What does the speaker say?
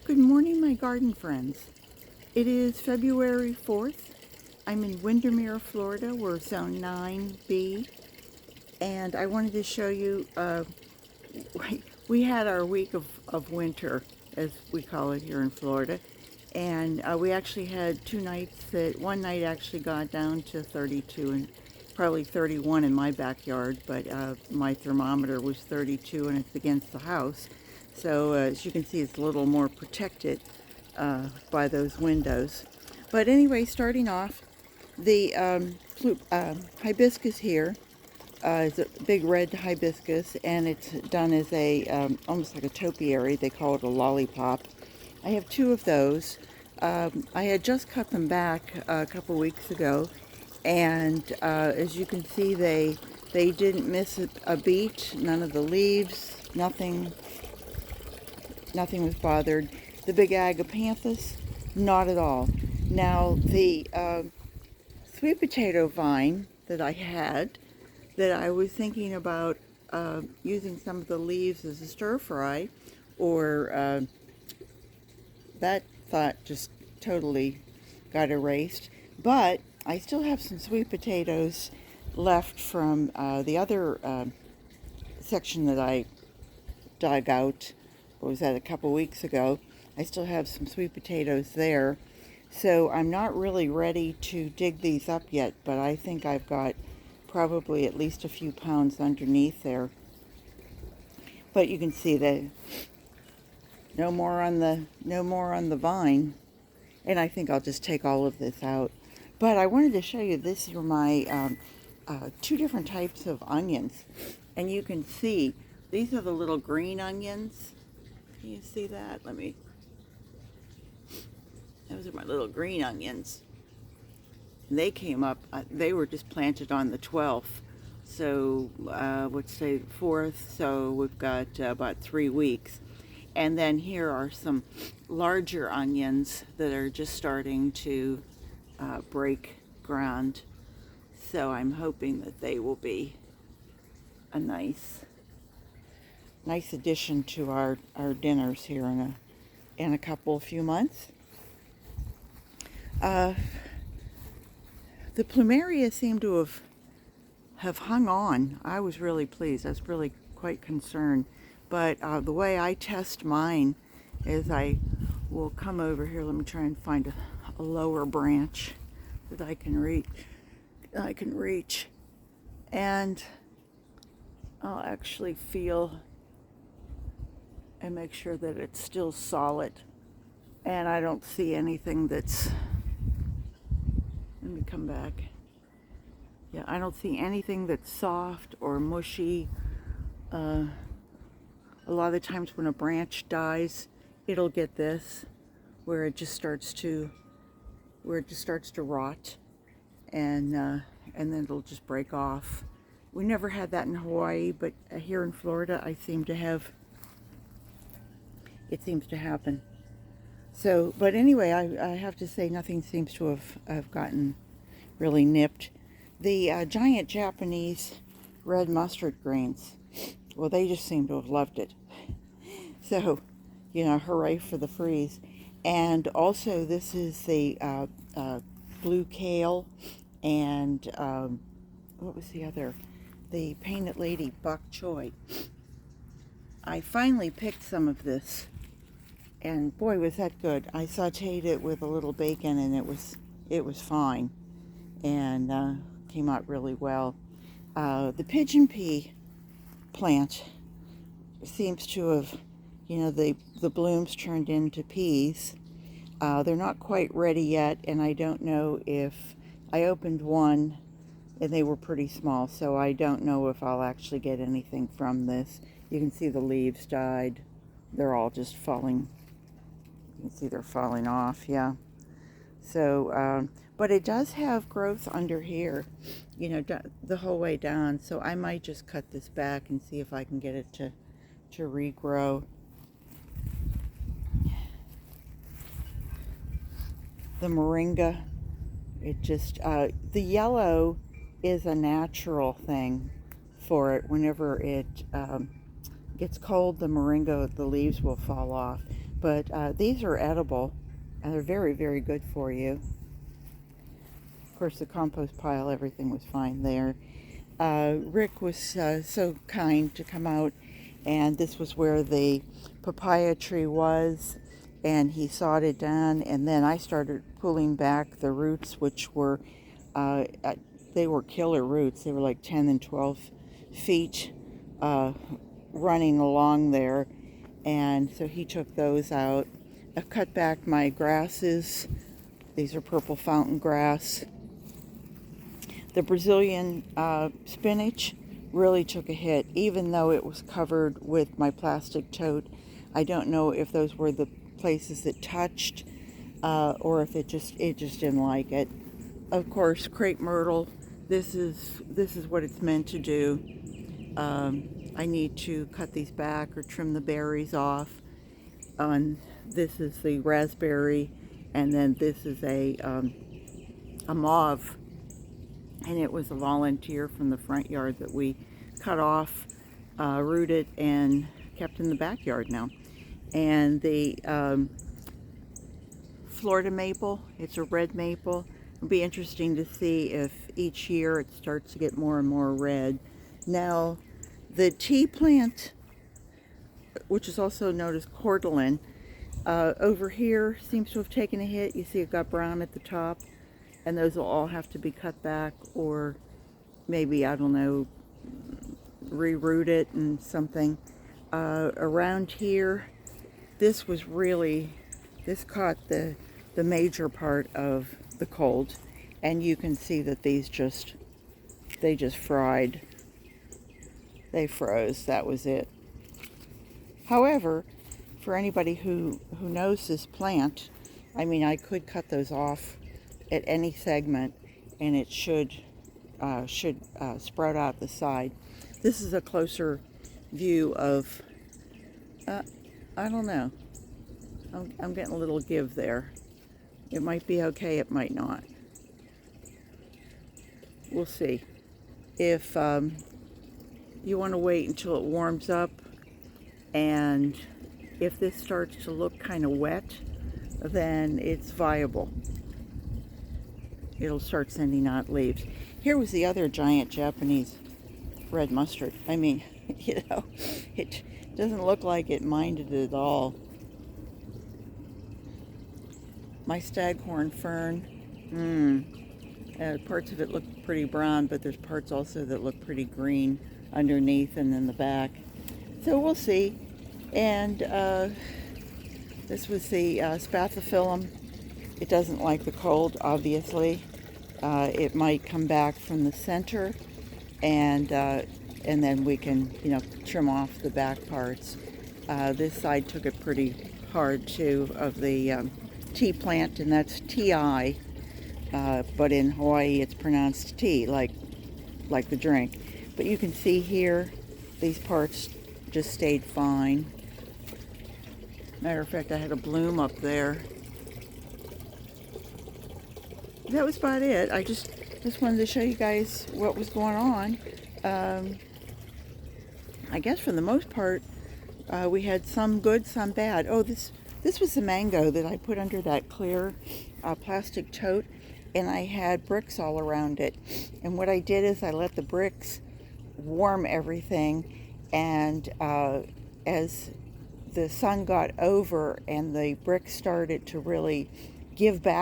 Good morning, my garden friends. It is February 4th. I'm in Windermere, Florida. We're Zone 9B. And I wanted to show you, we had our week of winter, as we call it here in Florida. And we actually had two nights that one night actually got down to 32 and probably 31 in my backyard, but my thermometer was 32 and it's against the house. So as you can see, it's a little more protected by those windows. But anyway, starting off, the hibiscus here is a big red hibiscus, and it's done as a almost like a topiary. They call it a lollipop. I have two of those. I had just cut them back a couple weeks ago, and as you can see, they didn't miss a beat. None of the leaves, nothing was bothered. The big agapanthus, not at all. Now the sweet potato vine that I had, that I was thinking about using some of the leaves as a stir fry, or that thought just totally got erased. But I still have some sweet potatoes left from the other section that I dug out. What was that, a couple weeks ago? I still have some sweet potatoes there. So I'm not really ready to dig these up yet, but I think I've got probably at least a few pounds underneath there. But you can see that no more on the vine. And I think I'll just take all of this out. But I wanted to show you, these are my two different types of onions. And you can see, these are the little green onions. Can you see that? Those are my little green onions. They came up, they were just planted on the 12th. So, let's say 4th, so we've got about 3 weeks. And then here are some larger onions that are just starting to break ground. So I'm hoping that they will be a nice addition to our dinners here in a few months. The Plumeria seemed to have hung on. I was really pleased. I was really quite concerned. But the way I test mine is I will come over here. Let me try and find a lower branch that I can reach. And I'll actually feel and make sure that it's still solid. And I don't see anything that's, let me come back. Yeah, I don't see anything that's soft or mushy. A lot of the times when a branch dies, it'll get this, where it just starts to rot, and then it'll just break off. We never had that in Hawaii, but here in Florida, it seems to happen. So, but anyway, I have to say, nothing seems to have gotten really nipped. The giant Japanese red mustard greens, well, they just seem to have loved it. So, hooray for the freeze. And also, this is the blue kale, and what was the other? The painted lady bok choy. I finally picked some of this, and boy, was that good. I sauteed it with a little bacon, and it was fine, and came out really well. The pigeon pea plant seems to have, the blooms turned into peas. They're not quite ready yet, and I don't know if, I opened one and they were pretty small, so I don't know if I'll actually get anything from this. You can see the leaves died. They're all just falling. You can see they're falling off, yeah. So, but it does have growth under here, the whole way down. So I might just cut this back and see if I can get it to regrow. The moringa, it just, the yellow is a natural thing for it. Whenever it gets cold, the moringa, the leaves will fall off. But these are edible, and they're very, very good for you. Of course, the compost pile, everything was fine there. Rick was so kind to come out, and this was where the papaya tree was, and he sawed it down, and then I started pulling back the roots, which were, they were killer roots. They were like 10 and 12 feet running along there, and so he took those out. I've cut back my grasses. These are purple fountain grass. The Brazilian spinach really took a hit, even though it was covered with my plastic tote. I don't know if those were the places that touched, or if it just didn't like it. Of course, Crepe Myrtle. This is what it's meant to do. I need to cut these back or trim the berries off. This is the raspberry, and then this is a mauve. And it was a volunteer from the front yard that we cut off, rooted, and kept in the backyard now. And the Florida maple, it's a red maple. It'll be interesting to see if each year it starts to get more and more red. Now, the tea plant, which is also known as cordylan, over here seems to have taken a hit. You see it got brown at the top. And those will all have to be cut back, or maybe, I don't know, reroot it and something. Around here, this caught the major part of the cold. And you can see that they just fried. They froze, that was it. However, for anybody who knows this plant, I mean, I could cut those off at any segment, and it should sprout out the side. This is a closer view of, I don't know. I'm getting a little give there. It might be okay, it might not. We'll see. If you want to wait until it warms up, and if this starts to look kind of wet, then it's viable. It'll start sending out leaves. Here was the other giant Japanese red mustard. I mean, you know, it doesn't look like it minded at all. My Staghorn Fern, parts of it look pretty brown, but there's parts also that look pretty green underneath and in the back. So we'll see. And this was the spathiphyllum. It doesn't like the cold, obviously. It might come back from the center, and then we can, you know, trim off the back parts. This side took it pretty hard too, of the tea plant, and that's T-I, but in Hawaii it's pronounced tea, like the drink. But you can see here, these parts just stayed fine. Matter of fact, I had a bloom up there. That was about it. I just wanted to show you guys what was going on. I guess for the most part, we had some good, some bad. Oh, this was the mango that I put under that clear plastic tote, and I had bricks all around it. And what I did is I let the bricks warm everything, and as the sun got over and the bricks started to really give back